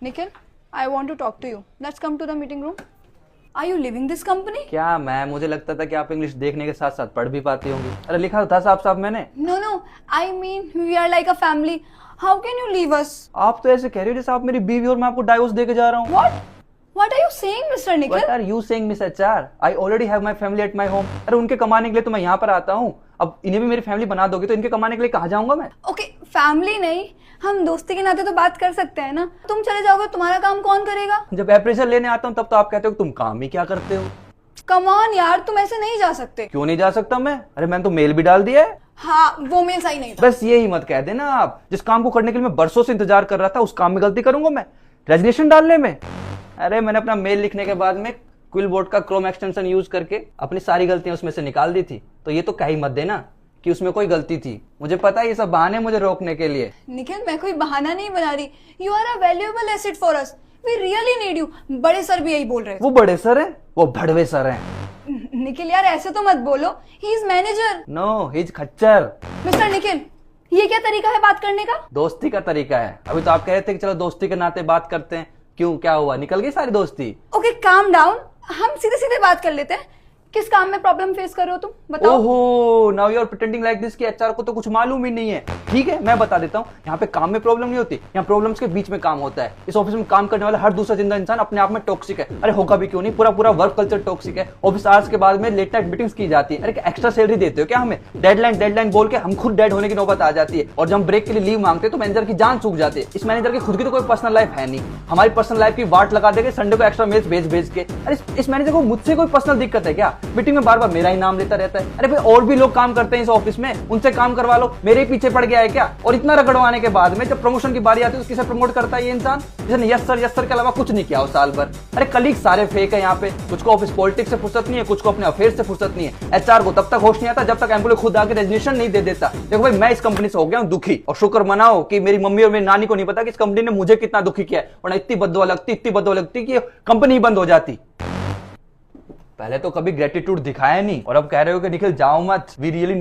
Nikhil, I want to talk to you. Let's come to the meeting room. Are you leaving this company? क्या ma'am, मुझे लगता था कि आप English देखने के साथ साथ पढ़ भी पाती होंगी। अरे लिखा था साफ साफ मैंने। No. I mean, we are like a family. How can you leave us? आप तो ऐसे कह रही हो जैसे आप मेरी बीवी और मैं आपको डाइवोर्स देके जा रहा हूँ। What? What are you saying, Mr. Nikhil? What are you saying, Miss HR? I already have my family at my home. अरे उनके कमाने के लिए तो मैं यहाँ पर आता हूँ। अब इन्हें भी मेरी फैमिली बना दोगे तो इनके कमाने के लिए कहाँ जाऊंगा मैं? Okay, family नहीं, हम दोस्ती के नाते तो बात कर सकते हैं ना। तुम चले जाओगे, तुम्हारा काम कौन करेगा? जब अप्रेजल लेने आता हूँ तब तो आप कहते हो कि तुम काम ही क्या करते हो। Come on यार, तुम ऐसे नहीं जा सकते। क्यों नहीं जा सकता मैं? अरे मैंने तो मेल भी डाल दिया है। हाँ, वो मेल सही नहीं था। बस यही मत कह देना आप। जिस काम को करने के लिए मैं बरसों से इंतजार कर रहा था उस काम में गलती करूंगा मैं रेजिग्नेशन डालने में? अरे मैंने अपना मेल लिखने के बाद में क्विल बोर्ड का क्रोम एक्सटेंशन यूज करके अपनी सारी गलतियां उसमें से निकाल दी थी, तो ये तो कह ही मत देना कि उसमें कोई गलती थी। मुझे पता है ये सब बहाने मुझे रोकने के लिए। निखिल, मैं कोई बहाना नहीं बना रही। You are a valuable asset for us. We really need you. बड़े सर भी यही बोल रहे वो बड़े सर हैं, वो भड़वे सर हैं। हैं। निखिल यार, ऐसे तो मत बोलो। He is manager. No, he is खच्चर। मिस्टर निखिल, ये क्या तरीका है बात करने का? दोस्ती का तरीका है। अभी तो आप कह रहे थे कि चलो दोस्ती के नाते बात करते हैं। क्यों, क्या हुआ? निकल गई सारी दोस्ती? Okay, calm down. हम सीधे सीधे बात कर लेते हैं। किस काम में प्रॉब्लम फेस कर रहे हो तुम, बताओ। ओहो, now you are pretending like this कि एचआर को तो कुछ मालूम ही नहीं है। ठीक है, मैं बता देता हूँ। यहाँ पे काम में प्रॉब्लम नहीं होती, यहाँ प्रॉब्लम्स के बीच में काम होता है। इस ऑफिस में काम करने वाला हर दूसरा जिंदा इंसान अपने आप में टॉक्सिक है। अरे होगा भी क्यों नहीं, पूरा पूरा वर्क कल्चर टॉक्सिक है। ऑफिस आवर्स के बाद में लेट नाइट मीटिंग्स की जाती है। अरे एक्स्ट्रा सैलरी देते हो क्या हमें? डेडलाइन बोल के हम खुद डेड होने की नौबत आ जाती है। और जब हम ब्रेक के लिए लीव मांगते हैं तो मैनेजर की जान सूख जाती है। इस मैनेजर की खुद की तो कोई पर्सनल लाइफ है नहीं। हमारी पर्सनल लाइफ की वाट लगा देंगे संडे को एक्स्ट्रा मेल्स भेज के। अरे इस मैनेजर को मुझसे कोई पर्सनल दिक्कत है क्या? मीटिंग में बार बार मेरा ही नाम लेता रहता है। अरे भाई, और भी लोग काम करते हैं इस ऑफिस में, उनसे काम करवा लो। मेरे ही पीछे पड़ गया है क्या? और इतना रगड़वाने के बाद में जब प्रमोशन की बारी आती है तो किसे प्रमोट करता है ये इंसान जिसने यस सर के अलावा कुछ नहीं किया हो साल भर? अरे कलीग सारे फेक है यहाँ पे। कुछ को ऑफिस पॉलिटिक्स से फुर्सत नहीं है, कुछ को अपने अफेयर से फुर्सत नहीं है। एचआर को तब तक होश नहीं आता जब तक एम्प्लॉय खुद आके रेजिग्नेशन नहीं दे देता। देखो भाई, मैं इस कंपनी से हो गया हूँ दुखी, और शुक्र मनाओ कि मेरी मम्मी और मेरी नानी को नहीं पता कि इस कंपनी ने मुझे कितना दुखी किया है। वरना इतनी बददुआ लगती कि कंपनी बंद हो जाती। पहले तो कभी ग्रेटिट्यूड दिखाया नहीं और अब कह रहे हो कि निखिल जाओ मत, वी रियली